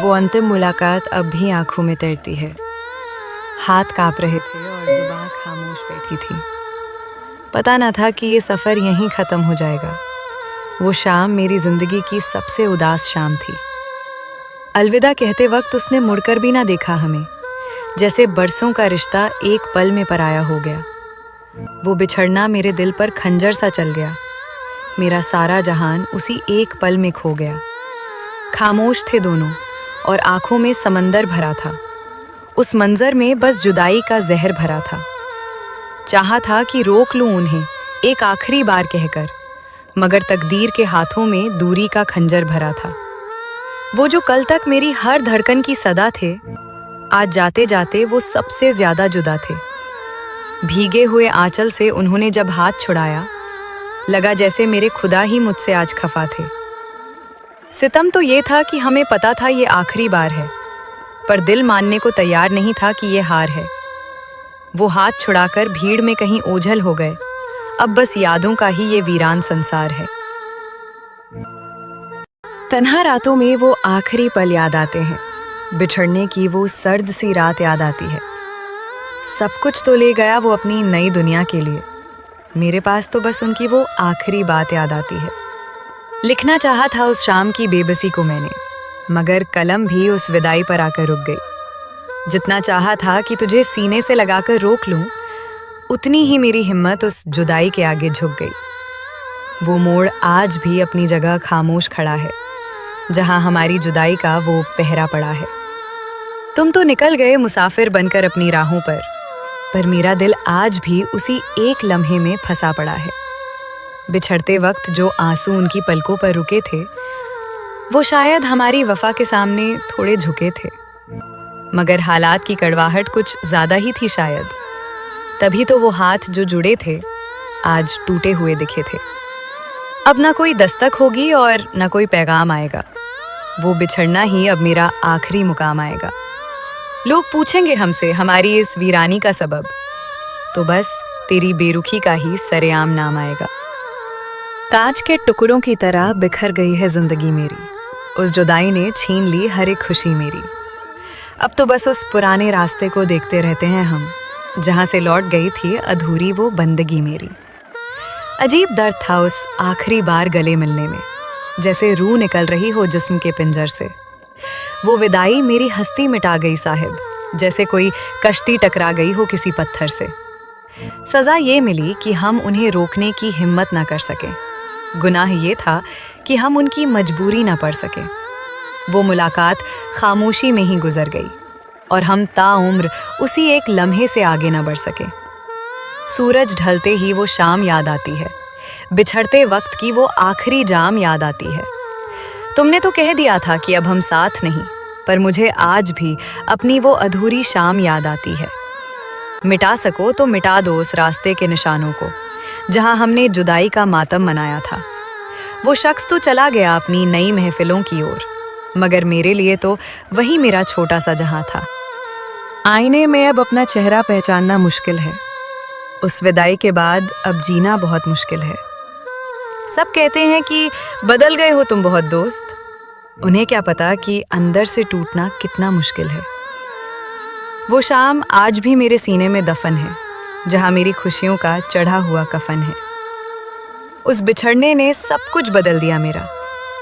वो अंतिम मुलाकात अब भी आंखों में तैरती है। हाथ कांप रहे थे और जुबान खामोश बैठी थी। पता न था कि ये सफ़र यहीं ख़त्म हो जाएगा। वो शाम मेरी ज़िंदगी की सबसे उदास शाम थी। अलविदा कहते वक्त उसने मुड़कर भी ना देखा हमें, जैसे बरसों का रिश्ता एक पल में पराया हो गया। वो बिछड़ना मेरे दिल पर खंजर सा चल गया। मेरा सारा जहान उसी एक पल में खो गया। खामोश थे दोनों और आंखों में समंदर भरा था। उस मंजर में बस जुदाई का जहर भरा था। चाहा था कि रोक लूं उन्हें एक आखिरी बार कहकर, मगर तकदीर के हाथों में दूरी का खंजर भरा था। वो जो कल तक मेरी हर धड़कन की सदा थे, आज जाते जाते वो सबसे ज्यादा जुदा थे। भीगे हुए आंचल से उन्होंने जब हाथ छुड़ाया, लगा जैसे मेरे खुदा ही मुझसे आज खफा थे। सितम तो ये था कि हमें पता था ये आखिरी बार है, पर दिल मानने को तैयार नहीं था कि ये हार है। वो हाथ छुड़ाकर भीड़ में कहीं ओझल हो गए। अब बस यादों का ही ये वीरान संसार है। तन्हा रातों में वो आखिरी पल याद आते हैं। बिछड़ने की वो सर्द सी रात याद आती है। सब कुछ तो ले गया वो अपनी नई दुनिया के लिए, मेरे पास तो बस उनकी वो आखिरी बात याद आती है। लिखना चाहा था उस शाम की बेबसी को मैंने, मगर कलम भी उस विदाई पर आकर रुक गई। जितना चाहा था कि तुझे सीने से लगाकर रोक लूं, उतनी ही मेरी हिम्मत उस जुदाई के आगे झुक गई। वो मोड़ आज भी अपनी जगह खामोश खड़ा है, जहां हमारी जुदाई का वो पहरा पड़ा है। तुम तो निकल गए मुसाफिर बनकर अपनी राहों पर मेरा दिल आज भी उसी एक लम्हे में फंसा पड़ा है। बिछड़ते वक्त जो आंसू उनकी पलकों पर रुके थे, वो शायद हमारी वफा के सामने थोड़े झुके थे, मगर हालात की कड़वाहट कुछ ज्यादा ही थी शायद। तभी तो वो हाथ जो जुड़े थे आज टूटे हुए दिखे थे। अब ना कोई दस्तक होगी और ना कोई पैगाम आएगा। वो बिछड़ना ही अब मेरा आखिरी मुकाम आएगा। लोग पूछेंगे हमसे हमारी इस वीरानी का सबब, तो बस तेरी बेरुखी का ही सरेआम नाम आएगा। कांच के टुकड़ों की तरह बिखर गई है जिंदगी मेरी। उस जुदाई ने छीन ली हर एक खुशी मेरी। अब तो बस उस पुराने रास्ते को देखते रहते हैं हम, जहां से लौट गई थी अधूरी वो बंदगी मेरी। अजीब दर्द था उस आखिरी बार गले मिलने में, जैसे रूह निकल रही हो जिस्म के पिंजर से। वो विदाई मेरी हस्ती मिटा गई साहिब, जैसे कोई कश्ती टकरा गई हो किसी पत्थर से। सजा ये मिली कि हम उन्हें रोकने की हिम्मत ना कर सके। गुनाह ये था कि हम उनकी मजबूरी ना पड़ सके। वो मुलाकात खामोशी में ही गुजर गई और हम ताउम्र उसी एक लम्हे से आगे ना बढ़ सके। सूरज ढलते ही वो शाम याद आती है, बिछड़ते वक्त की वो आखिरी जाम याद आती है। तुमने तो कह दिया था कि अब हम साथ नहीं, पर मुझे आज भी अपनी वो अधूरी शाम याद आती है। मिटा सको तो मिटा दो उस रास्ते के निशानों को, जहां हमने जुदाई का मातम मनाया था। वो शख्स तो चला गया अपनी नई महफिलों की ओर, मगर मेरे लिए तो वही मेरा छोटा सा जहां था। आईने में अब अपना चेहरा पहचानना मुश्किल है। उस विदाई के बाद अब जीना बहुत मुश्किल है। सब कहते हैं कि बदल गए हो तुम बहुत दोस्त, उन्हें क्या पता कि अंदर से टूटना कितना मुश्किल है। वो शाम आज भी मेरे सीने में दफन है, जहां मेरी खुशियों का चढ़ा हुआ कफन है। उस बिछड़ने ने सब कुछ बदल दिया मेरा।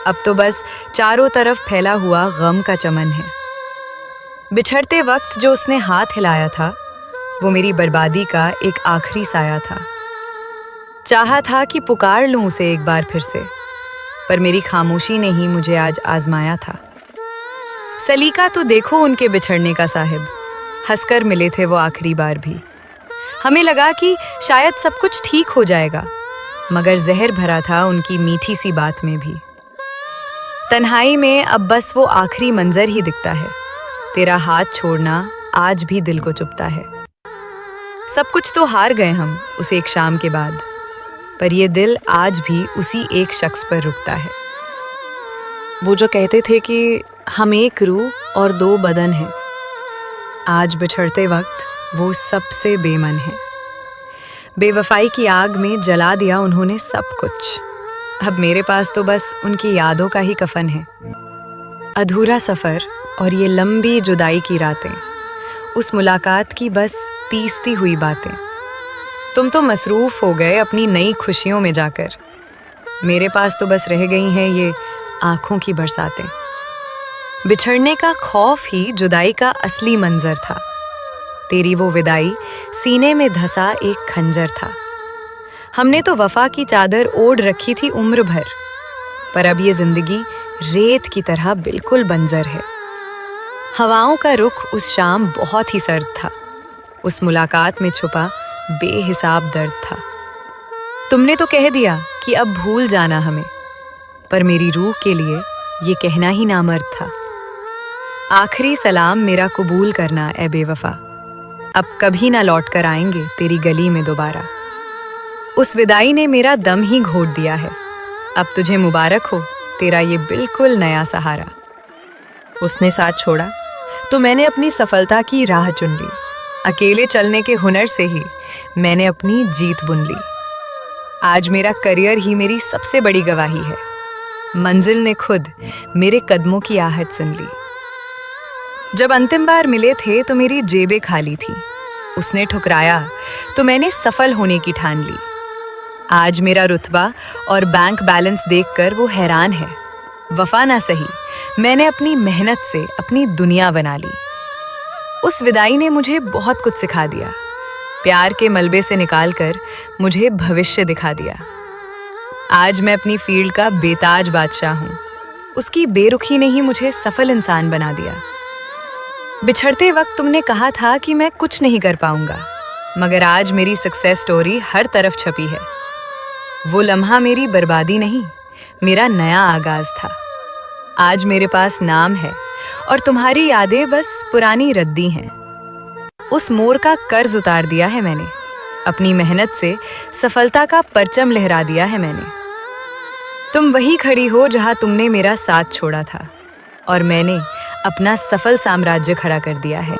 अब तो बस चारों तरफ फैला हुआ गम का चमन है। बिछड़ते वक्त जो उसने हाथ हिलाया था, वो मेरी बर्बादी का एक आखिरी साया था। चाहा था कि पुकार लूं उसे एक बार फिर से, पर मेरी खामोशी ने ही मुझे आज आजमाया था। सलीका तो देखो उनके बिछड़ने का साहिब, हंसकर मिले थे वो आखिरी बार भी। हमें लगा कि शायद सब कुछ ठीक हो जाएगा, मगर जहर भरा था उनकी मीठी सी बात में भी। तन्हाई में अब बस वो आखिरी मंजर ही दिखता है। तेरा हाथ छोड़ना आज भी दिल को चुभता है। सब कुछ तो हार गए हम उस एक शाम के बाद, पर ये दिल आज भी उसी एक शख्स पर रुकता है। वो जो कहते थे कि हम एक रूह और दो बदन हैं, आज बिछड़ते वक्त वो सबसे बेमन है। बेवफाई की आग में जला दिया उन्होंने सब कुछ। अब मेरे पास तो बस उनकी यादों का ही कफन है। अधूरा सफ़र और ये लंबी जुदाई की रातें, उस मुलाकात की बस तीसती हुई बातें। तुम तो मसरूफ़ हो गए अपनी नई खुशियों में जाकर। मेरे पास तो बस रह गई हैं ये आँखों की बरसातें। बिछड़ने का खौफ ही जुदाई का असली मंजर था। तेरी वो विदाई सीने में धसा एक खंजर था। हमने तो वफा की चादर ओढ़ रखी थी उम्र भर, पर अब ये जिंदगी रेत की तरह बिल्कुल बंजर है। हवाओं का रुख उस शाम बहुत ही सर्द था। उस मुलाकात में छुपा बेहिसाब दर्द था। तुमने तो कह दिया कि अब भूल जाना हमें, पर मेरी रूह के लिए ये कहना ही नामर्द था। आखिरी सलाम मेरा कबूल करना ए बेवफा, अब कभी ना लौट कर आएंगे तेरी गली में दोबारा। उस विदाई ने मेरा दम ही घोट दिया है। अब तुझे मुबारक हो तेरा ये बिल्कुल नया सहारा। उसने साथ छोड़ा तो मैंने अपनी सफलता की राह चुन ली। अकेले चलने के हुनर से ही मैंने अपनी जीत बुन ली। आज मेरा करियर ही मेरी सबसे बड़ी गवाही है। मंजिल ने खुद मेरे कदमों की आहट सुन ली। जब अंतिम बार मिले थे तो मेरी जेबें खाली थी। उसने ठुकराया तो मैंने सफल होने की ठान ली। आज मेरा रुतबा और बैंक बैलेंस देखकर वो हैरान है। वफा ना सही, मैंने अपनी मेहनत से अपनी दुनिया बना ली। उस विदाई ने मुझे बहुत कुछ सिखा दिया। प्यार के मलबे से निकालकर मुझे भविष्य दिखा दिया। आज मैं अपनी फील्ड का बेताज बादशाह हूँ। उसकी बेरुखी ने ही मुझे सफल इंसान बना दिया। बिछड़ते वक्त तुमने कहा था कि मैं कुछ नहीं कर पाऊंगा, मगर आज मेरी सक्सेस स्टोरी हर तरफ छपी है। वो लम्हा मेरी बर्बादी नहीं, मेरा नया आगाज था। आज मेरे पास नाम है और तुम्हारी यादें बस पुरानी रद्दी हैं। उस मोर का कर्ज उतार दिया है मैंने। अपनी मेहनत से सफलता का परचम लहरा दिया है मैंने। तुम वही खड़ी हो जहां तुमने मेरा साथ छोड़ा था, और मैंने अपना सफल साम्राज्य खड़ा कर दिया है।